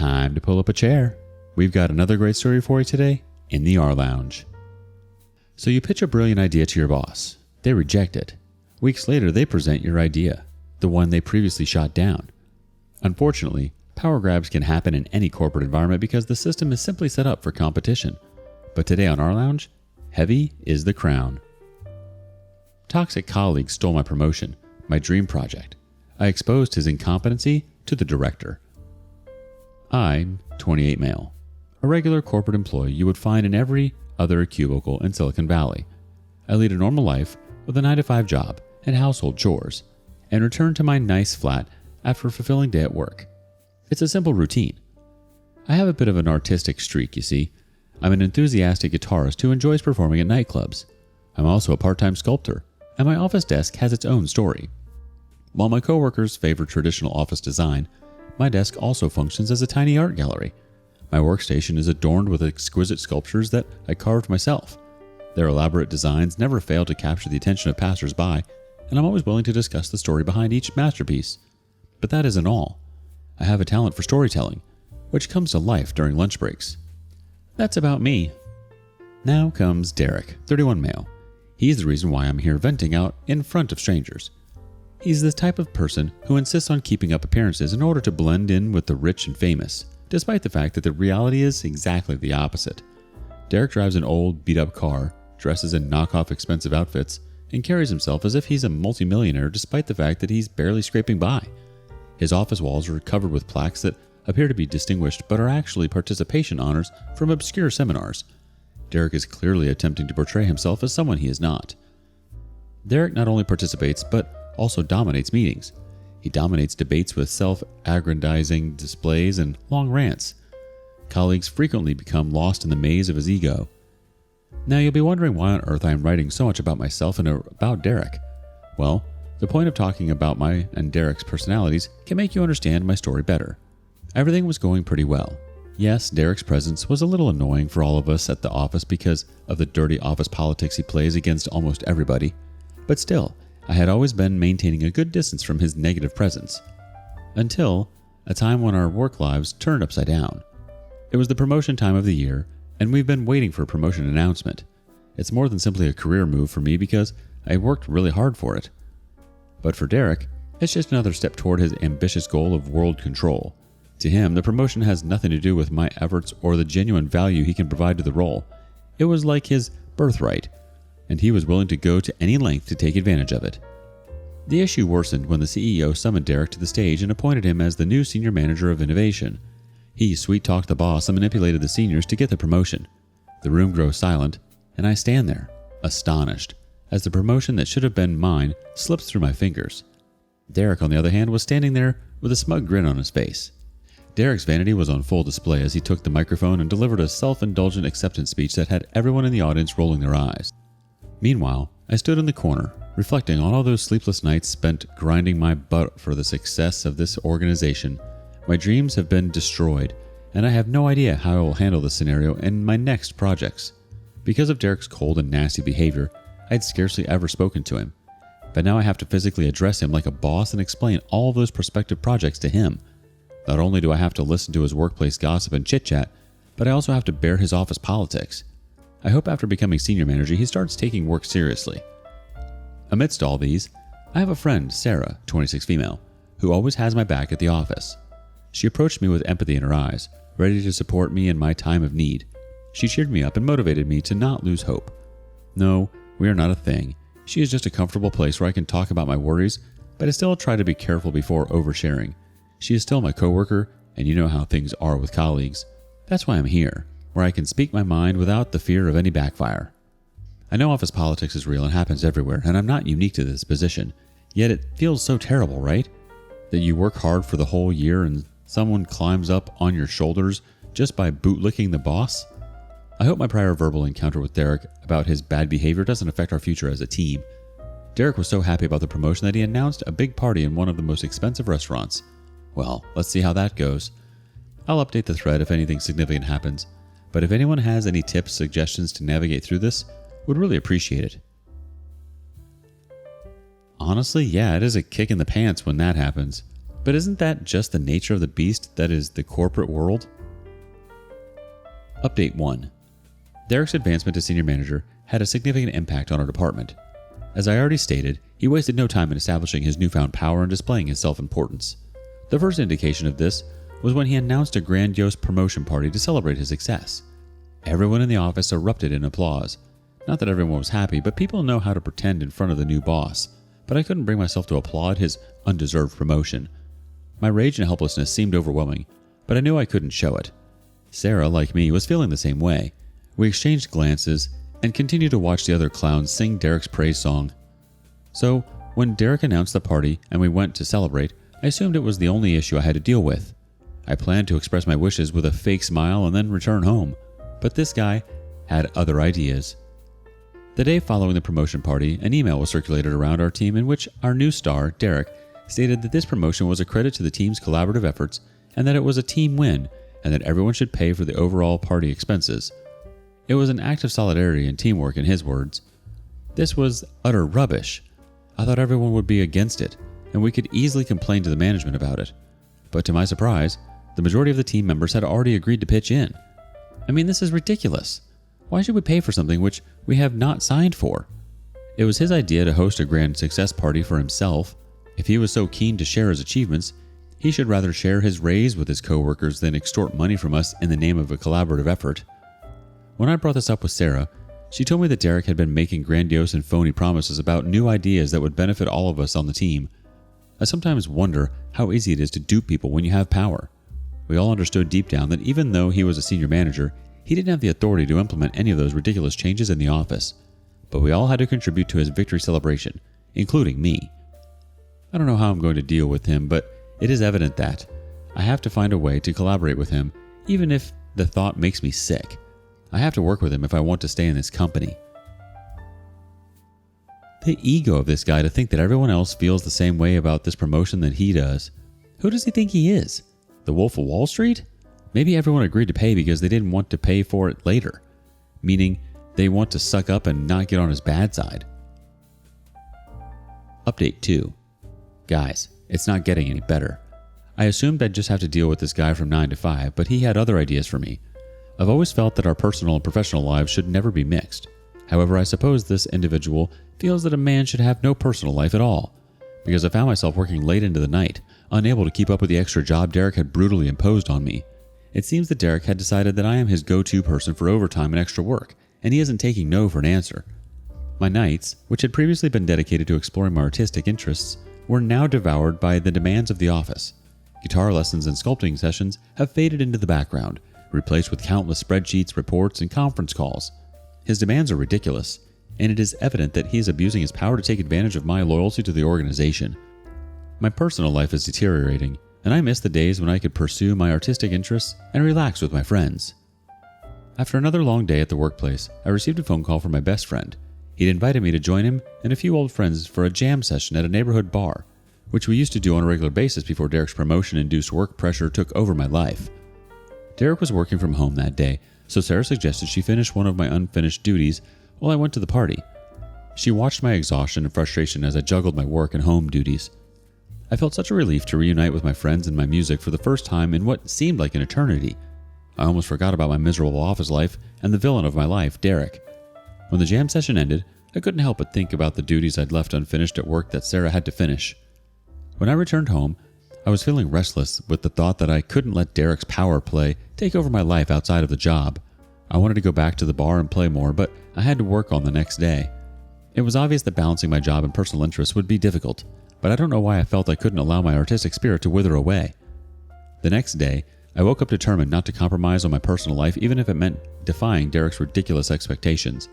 Time to pull up a chair. We've got another great story for you today in the rLounge. So you pitch a brilliant idea to your boss. They reject it. Weeks later, they present your idea, the one they previously shot down. Unfortunately, power grabs can happen in any corporate environment because the system is simply set up for competition. But today on rLounge, heavy is the crown. Toxic colleagues stole my promotion, my dream project. I exposed his incompetency to the director. I'm 28 male, a regular corporate employee you would find in every other cubicle in Silicon Valley. I lead a normal life with a 9-to-5 job and household chores, and return to my nice flat after a fulfilling day at work. It's a simple routine. I have a bit of an artistic streak, you see. I'm an enthusiastic guitarist who enjoys performing at nightclubs. I'm also a part-time sculptor, and my office desk has its own story. While my coworkers favor traditional office design, my desk also functions as a tiny art gallery. My workstation is adorned with exquisite sculptures that I carved myself. Their elaborate designs never fail to capture the attention of passers-by, and I'm always willing to discuss the story behind each masterpiece. But that isn't all. I have a talent for storytelling, which comes to life during lunch breaks. That's about me. Now comes Derek, 31 male. He's the reason why I'm here venting out in front of strangers. He's the type of person who insists on keeping up appearances in order to blend in with the rich and famous, despite the fact that the reality is exactly the opposite. Derek drives an old, beat-up car, dresses in knockoff expensive outfits, and carries himself as if he's a multimillionaire despite the fact that he's barely scraping by. His office walls are covered with plaques that appear to be distinguished but are actually participation honors from obscure seminars. Derek is clearly attempting to portray himself as someone he is not. Derek not only participates but also dominates meetings. He dominates debates with self-aggrandizing displays and long rants. Colleagues frequently become lost in the maze of his ego. Now you'll be wondering why on earth I am writing so much about myself and about Derek. Well, the point of talking about my and Derek's personalities can make you understand my story better. Everything was going pretty well. Yes, Derek's presence was a little annoying for all of us at the office because of the dirty office politics he plays against almost everybody. But still, I had always been maintaining a good distance from his negative presence. Until a time when our work lives turned upside down. It was the promotion time of the year, and we've been waiting for a promotion announcement. It's more than simply a career move for me because I worked really hard for it. But for Derek, it's just another step toward his ambitious goal of world control. To him, the promotion has nothing to do with my efforts or the genuine value he can provide to the role. It was like his birthright, and he was willing to go to any length to take advantage of it. The issue worsened when the CEO summoned Derek to the stage and appointed him as the new senior manager of innovation. He sweet-talked the boss and manipulated the seniors to get the promotion. The room grows silent, and I stand there, astonished, as the promotion that should have been mine slips through my fingers. Derek, on the other hand, was standing there with a smug grin on his face. Derek's vanity was on full display as he took the microphone and delivered a self-indulgent acceptance speech that had everyone in the audience rolling their eyes. Meanwhile, I stood in the corner, reflecting on all those sleepless nights spent grinding my butt for the success of this organization. My dreams have been destroyed, and I have no idea how I will handle this scenario in my next projects. Because of Derek's cold and nasty behavior, I had scarcely ever spoken to him. But now I have to physically address him like a boss and explain all of those prospective projects to him. Not only do I have to listen to his workplace gossip and chit-chat, but I also have to bear his office politics. I hope after becoming senior manager he starts taking work seriously. Amidst all these, I have a friend, Sarah, 26 female, who always has my back at the office. She approached me with empathy in her eyes, ready to support me in my time of need. She cheered me up and motivated me to not lose hope. No, we are not a thing. She is just a comfortable place where I can talk about my worries, but I still try to be careful before oversharing. She is still my coworker, and you know how things are with colleagues. That's why I'm here, where I can speak my mind without the fear of any backfire. I know office politics is real and happens everywhere, and I'm not unique to this position. Yet it feels so terrible, right? That you work hard for the whole year and someone climbs up on your shoulders just by bootlicking the boss? I hope my prior verbal encounter with Derek about his bad behavior doesn't affect our future as a team. Derek was so happy about the promotion that he announced a big party in one of the most expensive restaurants. Well, let's see how that goes. I'll update the thread if anything significant happens, but if anyone has any tips, suggestions to navigate through this, would really appreciate it. Honestly, yeah, it is a kick in the pants when that happens. But isn't that just the nature of the beast that is the corporate world? Update 1. Derek's advancement to senior manager had a significant impact on our department. As I already stated, he wasted no time in establishing his newfound power and displaying his self-importance. The first indication of this was when he announced a grandiose promotion party to celebrate his success. Everyone in the office erupted in applause. Not that everyone was happy, but people know how to pretend in front of the new boss. But I couldn't bring myself to applaud his undeserved promotion. My rage and helplessness seemed overwhelming, but I knew I couldn't show it. Sarah, like me, was feeling the same way. We exchanged glances and continued to watch the other clowns sing Derek's praise song. So, when Derek announced the party and we went to celebrate, I assumed it was the only issue I had to deal with. I planned to express my wishes with a fake smile and then return home. But this guy had other ideas. The day following the promotion party, an email was circulated around our team in which our new star, Derek, stated that this promotion was a credit to the team's collaborative efforts and that it was a team win and that everyone should pay for the overall party expenses. It was an act of solidarity and teamwork in his words. This was utter rubbish. I thought everyone would be against it and we could easily complain to the management about it. But to my surprise, the majority of the team members had already agreed to pitch in. I mean, this is ridiculous. Why should we pay for something which we have not signed for? It was his idea to host a grand success party for himself. If he was so keen to share his achievements, he should rather share his raise with his coworkers than extort money from us in the name of a collaborative effort. When I brought this up with Sarah, she told me that Derek had been making grandiose and phony promises about new ideas that would benefit all of us on the team. I sometimes wonder how easy it is to dupe people when you have power. We all understood deep down that even though he was a senior manager, he didn't have the authority to implement any of those ridiculous changes in the office. But we all had to contribute to his victory celebration, including me. I don't know how I'm going to deal with him, but it is evident that I have to find a way to collaborate with him, even if the thought makes me sick. I have to work with him if I want to stay in this company. The ego of this guy to think that everyone else feels the same way about this promotion that he does. Who does he think he is? The Wolf of Wall Street? Maybe everyone agreed to pay because they didn't want to pay for it later. Meaning, they want to suck up and not get on his bad side. Update 2. Guys, it's not getting any better. I assumed I'd just have to deal with this guy from 9 to 5, but he had other ideas for me. I've always felt that our personal and professional lives should never be mixed. However, I suppose this individual feels that a man should have no personal life at all, because I found myself working late into the night, unable to keep up with the extra job Derek had brutally imposed on me. It seems that Derek had decided that I am his go-to person for overtime and extra work, and he isn't taking no for an answer. My nights, which had previously been dedicated to exploring my artistic interests, were now devoured by the demands of the office. Guitar lessons and sculpting sessions have faded into the background, replaced with countless spreadsheets, reports, and conference calls. His demands are ridiculous, and it is evident that he is abusing his power to take advantage of my loyalty to the organization. My personal life is deteriorating, and I miss the days when I could pursue my artistic interests and relax with my friends. After another long day at the workplace, I received a phone call from my best friend. He'd invited me to join him and a few old friends for a jam session at a neighborhood bar, which we used to do on a regular basis before Derek's promotion-induced work pressure took over my life. Derek was working from home that day, so Sarah suggested she finish one of my unfinished duties while I went to the party. She watched my exhaustion and frustration as I juggled my work and home duties. I felt such a relief to reunite with my friends and my music for the first time in what seemed like an eternity. I almost forgot about my miserable office life and the villain of my life, Derek. When the jam session ended, I couldn't help but think about the duties I'd left unfinished at work that Sarah had to finish. When I returned home, I was feeling restless with the thought that I couldn't let Derek's power play take over my life outside of the job. I wanted to go back to the bar and play more, but I had to work on the next day. It was obvious that balancing my job and personal interests would be difficult, but I don't know why I felt I couldn't allow my artistic spirit to wither away. The next day, I woke up determined not to compromise on my personal life even if it meant defying Derek's ridiculous expectations.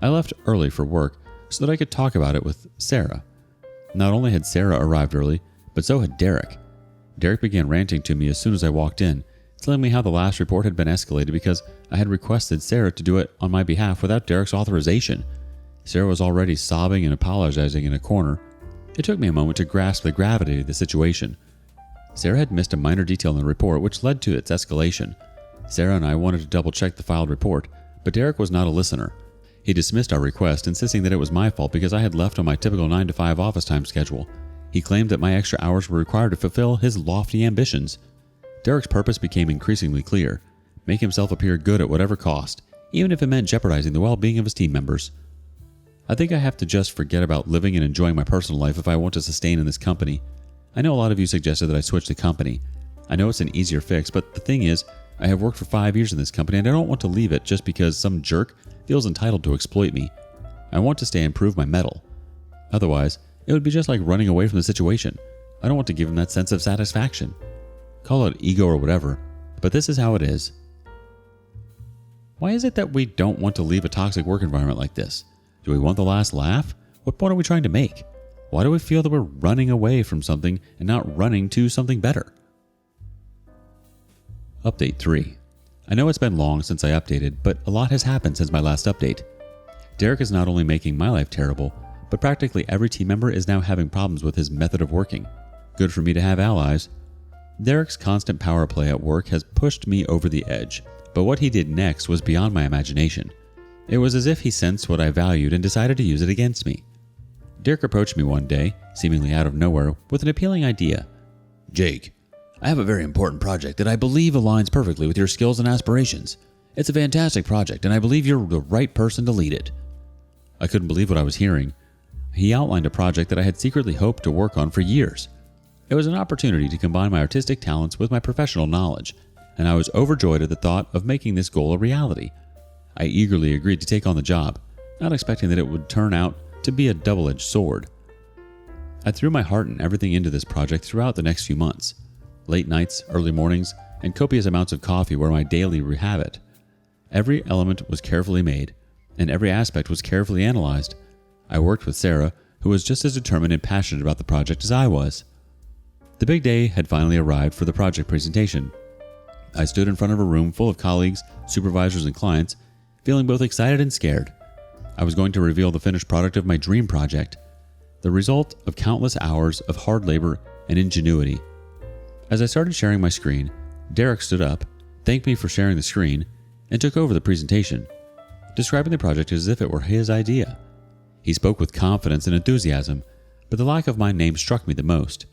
I left early for work so that I could talk about it with Sarah. Not only had Sarah arrived early, but so had Derek. Derek began ranting to me as soon as I walked in, telling me how the last report had been escalated because I had requested Sarah to do it on my behalf without Derek's authorization. Sarah was already sobbing and apologizing in a corner. It took me a moment to grasp the gravity of the situation. Sarah had missed a minor detail in the report which led to its escalation. Sarah and I wanted to double-check the filed report, but Derek was not a listener. He dismissed our request, insisting that it was my fault because I had left on my typical 9 to 5 office time schedule. He claimed that my extra hours were required to fulfill his lofty ambitions. Derek's purpose became increasingly clear: make himself appear good at whatever cost, even if it meant jeopardizing the well-being of his team members. I think I have to just forget about living and enjoying my personal life if I want to sustain in this company. I know a lot of you suggested that I switch the company. I know it's an easier fix, but the thing is, I have worked for 5 years in this company and I don't want to leave it just because some jerk feels entitled to exploit me. I want to stay and prove my mettle. Otherwise, it would be just like running away from the situation. I don't want to give him that sense of satisfaction. Call it ego or whatever, but this is how it is. Why is it that we don't want to leave a toxic work environment like this? Do we want the last laugh? What point are we trying to make? Why do we feel that we're running away from something and not running to something better? Update 3. I know it's been long since I updated, but a lot has happened since my last update. Derek is not only making my life terrible, but practically every team member is now having problems with his method of working. Good for me to have allies. Derek's constant power play at work has pushed me over the edge, but what he did next was beyond my imagination. It was as if he sensed what I valued and decided to use it against me. Derek approached me one day, seemingly out of nowhere, with an appealing idea. "Jake, I have a very important project that I believe aligns perfectly with your skills and aspirations. It's a fantastic project, and I believe you're the right person to lead it." I couldn't believe what I was hearing. He outlined a project that I had secretly hoped to work on for years. It was an opportunity to combine my artistic talents with my professional knowledge, and I was overjoyed at the thought of making this goal a reality. I eagerly agreed to take on the job, not expecting that it would turn out to be a double-edged sword. I threw my heart and everything into this project throughout the next few months. Late nights, early mornings, and copious amounts of coffee were my daily habit. Every element was carefully made, and every aspect was carefully analyzed. I worked with Sarah, who was just as determined and passionate about the project as I was. The big day had finally arrived for the project presentation. I stood in front of a room full of colleagues, supervisors, and clients, feeling both excited and scared. I was going to reveal the finished product of my dream project, the result of countless hours of hard labor and ingenuity. As I started sharing my screen, Derek stood up, thanked me for sharing the screen, and took over the presentation, describing the project as if it were his idea. He spoke with confidence and enthusiasm, but the lack of my name struck me the most.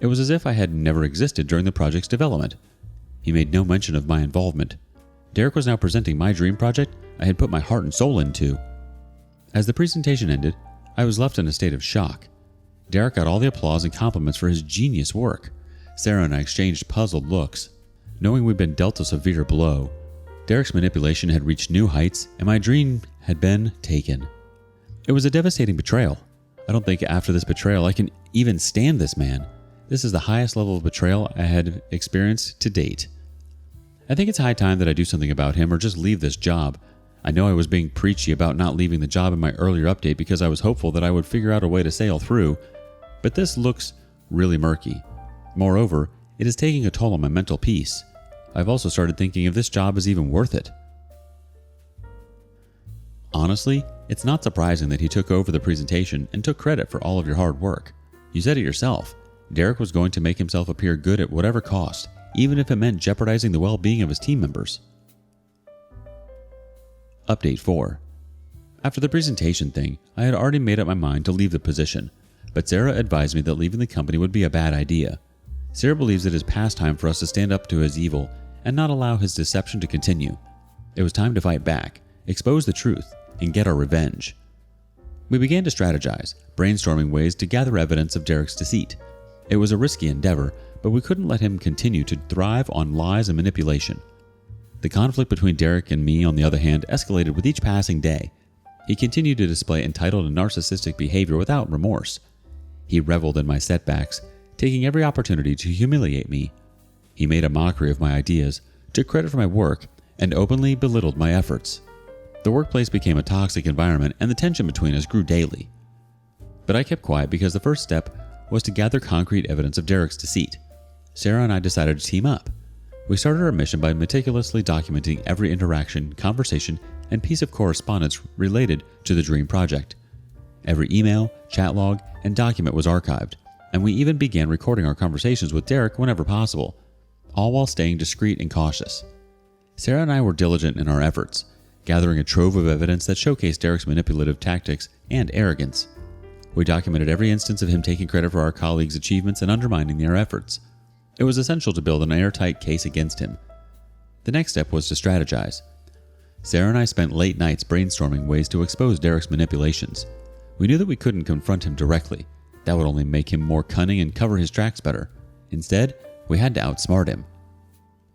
It was as if I had never existed during the project's development. He made no mention of my involvement. Derek was now presenting my dream project I had put my heart and soul into. As the presentation ended, I was left in a state of shock. Derek got all the applause and compliments for his genius work. Sarah and I exchanged puzzled looks, knowing we'd been dealt a severe blow. Derek's manipulation had reached new heights, and my dream had been taken. It was a devastating betrayal. I don't think after this betrayal I can even stand this man. This is the highest level of betrayal I had experienced to date. I think it's high time that I do something about him or just leave this job. I know I was being preachy about not leaving the job in my earlier update because I was hopeful that I would figure out a way to sail through, but this looks really murky. Moreover, it is taking a toll on my mental peace. I've also started thinking if this job is even worth it. Honestly, it's not surprising that he took over the presentation and took credit for all of your hard work. You said it yourself. Derek was going to make himself appear good at whatever cost, even if it meant jeopardizing the well-being of his team members. Update 4. After the presentation thing, I had already made up my mind to leave the position, but Sarah advised me that leaving the company would be a bad idea. Sarah believes it is past time for us to stand up to his evil and not allow his deception to continue. It was time to fight back, expose the truth, and get our revenge. We began to strategize, brainstorming ways to gather evidence of Derek's deceit. It was a risky endeavor, but we couldn't let him continue to thrive on lies and manipulation. The conflict between Derek and me, on the other hand, escalated with each passing day. He continued to display entitled and narcissistic behavior without remorse. He reveled in my setbacks, taking every opportunity to humiliate me. He made a mockery of my ideas, took credit for my work, and openly belittled my efforts. The workplace became a toxic environment, and the tension between us grew daily. But I kept quiet because the first step was to gather concrete evidence of Derek's deceit. Sarah and I decided to team up. We started our mission by meticulously documenting every interaction, conversation, and piece of correspondence related to the dream project. Every email, chat log, and document was archived, and we even began recording our conversations with Derek whenever possible, all while staying discreet and cautious. Sarah and I were diligent in our efforts, gathering a trove of evidence that showcased Derek's manipulative tactics and arrogance. We documented every instance of him taking credit for our colleagues' achievements and undermining their efforts. It was essential to build an airtight case against him. The next step was to strategize. Sarah and I spent late nights brainstorming ways to expose Derek's manipulations. We knew that we couldn't confront him directly. That would only make him more cunning and cover his tracks better. Instead, we had to outsmart him.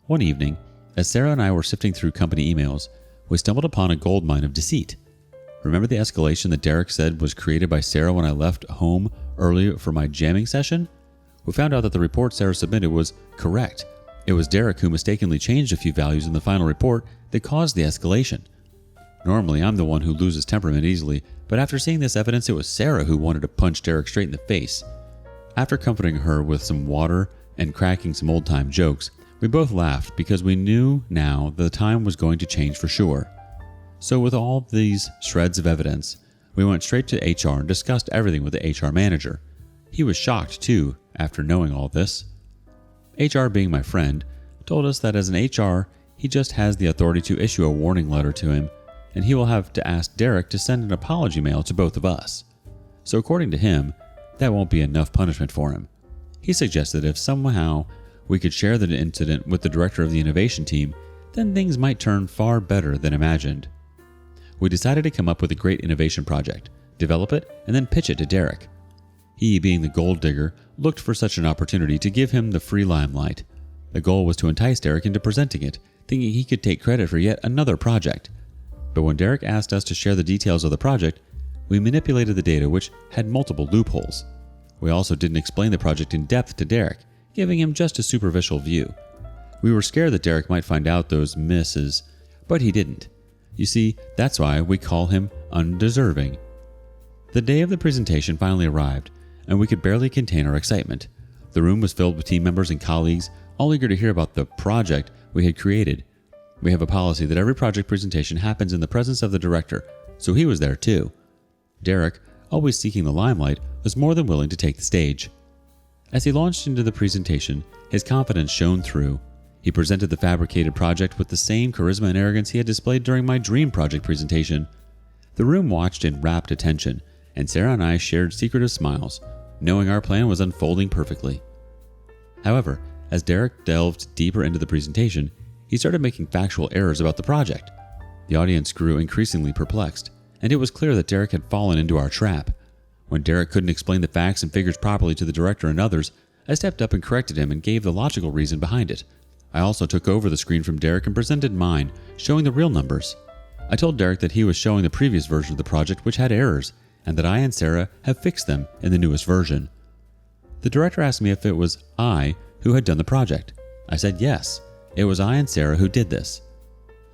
One evening, as Sarah and I were sifting through company emails, we stumbled upon a goldmine of deceit. Remember the escalation that Derek said was created by Sarah when I left home early for my jamming session? We found out that the report Sarah submitted was correct. It was Derek who mistakenly changed a few values in the final report that caused the escalation. Normally, I'm the one who loses temperament easily, but after seeing this evidence, it was Sarah who wanted to punch Derek straight in the face. After comforting her with some water and cracking some old-time jokes, we both laughed because we knew now the time was going to change for sure. So with all these shreds of evidence, we went straight to HR and discussed everything with the HR manager. He was shocked too after knowing all this. HR, being my friend, told us that as an HR, he just has the authority to issue a warning letter to him, and he will have to ask Derek to send an apology mail to both of us. So according to him, that won't be enough punishment for him. He suggested if somehow we could share the incident with the director of the innovation team, then things might turn far better than imagined. We decided to come up with a great innovation project, develop it, and then pitch it to Derek. He, being the gold digger, looked for such an opportunity to give him the free limelight. The goal was to entice Derek into presenting it, thinking he could take credit for yet another project. But when Derek asked us to share the details of the project, we manipulated the data, which had multiple loopholes. We also didn't explain the project in depth to Derek, giving him just a superficial view. We were scared that Derek might find out those misses, but he didn't. You see, that's why we call him undeserving. The day of the presentation finally arrived, and we could barely contain our excitement. The room was filled with team members and colleagues, all eager to hear about the project we had created. We have a policy that every project presentation happens in the presence of the director, so he was there too. Derek, always seeking the limelight, was more than willing to take the stage. As he launched into the presentation, his confidence shone through. He presented the fabricated project with the same charisma and arrogance he had displayed during my dream project presentation. The room watched in rapt attention, and Sarah and I shared secretive smiles, knowing our plan was unfolding perfectly. However, as Derek delved deeper into the presentation, he started making factual errors about the project. The audience grew increasingly perplexed, and it was clear that Derek had fallen into our trap. When Derek couldn't explain the facts and figures properly to the director and others, I stepped up and corrected him and gave the logical reason behind it. I also took over the screen from Derek and presented mine, showing the real numbers. I told Derek that he was showing the previous version of the project, which had errors, and that I and Sarah have fixed them in the newest version. The director asked me if it was I who had done the project. I said yes, it was I and Sarah who did this.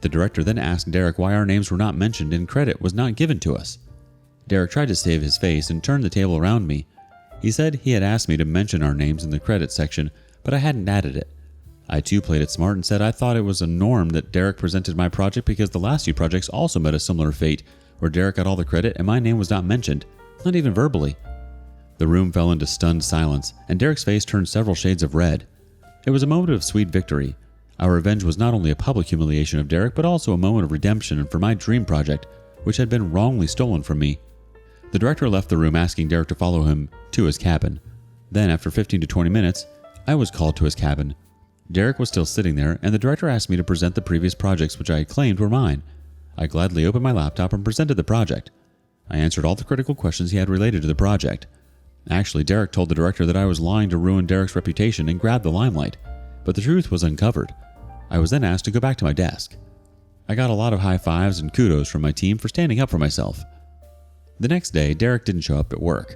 The director then asked Derek why our names were not mentioned and credit was not given to us. Derek tried to save his face and turned the table around me. He said he had asked me to mention our names in the credits section, but I hadn't added it. I too played it smart and said I thought it was a norm that Derek presented my project because the last few projects also met a similar fate, where Derek got all the credit and my name was not mentioned, not even verbally. The room fell into stunned silence, and Derek's face turned several shades of red. It was a moment of sweet victory. Our revenge was not only a public humiliation of Derek, but also a moment of redemption for my dream project, which had been wrongly stolen from me. The director left the room asking Derek to follow him to his cabin. Then, after 15 to 20 minutes, I was called to his cabin. Derek was still sitting there, and the director asked me to present the previous projects which I had claimed were mine. I gladly opened my laptop and presented the project. I answered all the critical questions he had related to the project. Actually, Derek told the director that I was lying to ruin Derek's reputation and grab the limelight, but the truth was uncovered. I was then asked to go back to my desk. I got a lot of high fives and kudos from my team for standing up for myself. The next day, Derek didn't show up at work.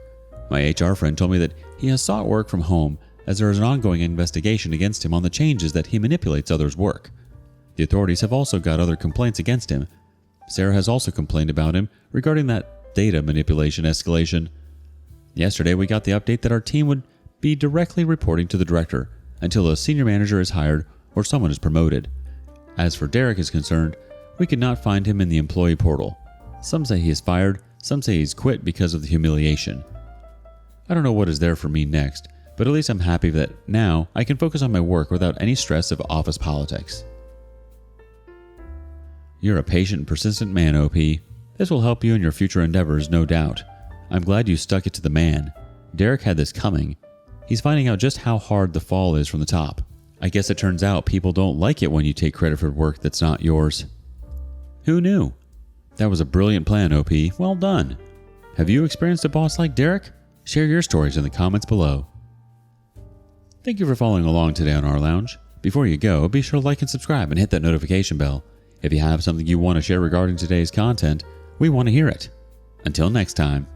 My HR friend told me that he has sought work from home as there is an ongoing investigation against him on the changes that he manipulates others' work. The authorities have also got other complaints against him. Sarah has also complained about him regarding that data manipulation escalation. Yesterday, we got the update that our team would be directly reporting to the director until a senior manager is hired or someone is promoted. As for Derek is concerned, we could not find him in the employee portal. Some say he is fired, some say he's quit because of the humiliation. I don't know what is there for me next, but at least I'm happy that now I can focus on my work without any stress of office politics. You're a patient and persistent man, OP. This will help you in your future endeavors, no doubt. I'm glad you stuck it to the man. Derek had this coming. He's finding out just how hard the fall is from the top. I guess it turns out people don't like it when you take credit for work that's not yours. Who knew? That was a brilliant plan, OP. Well done. Have you experienced a boss like Derek? Share your stories in the comments below. Thank you for following along today on rLounge. Before you go, be sure to like and subscribe and hit that notification bell. If you have something you want to share regarding today's content, we want to hear it. Until next time.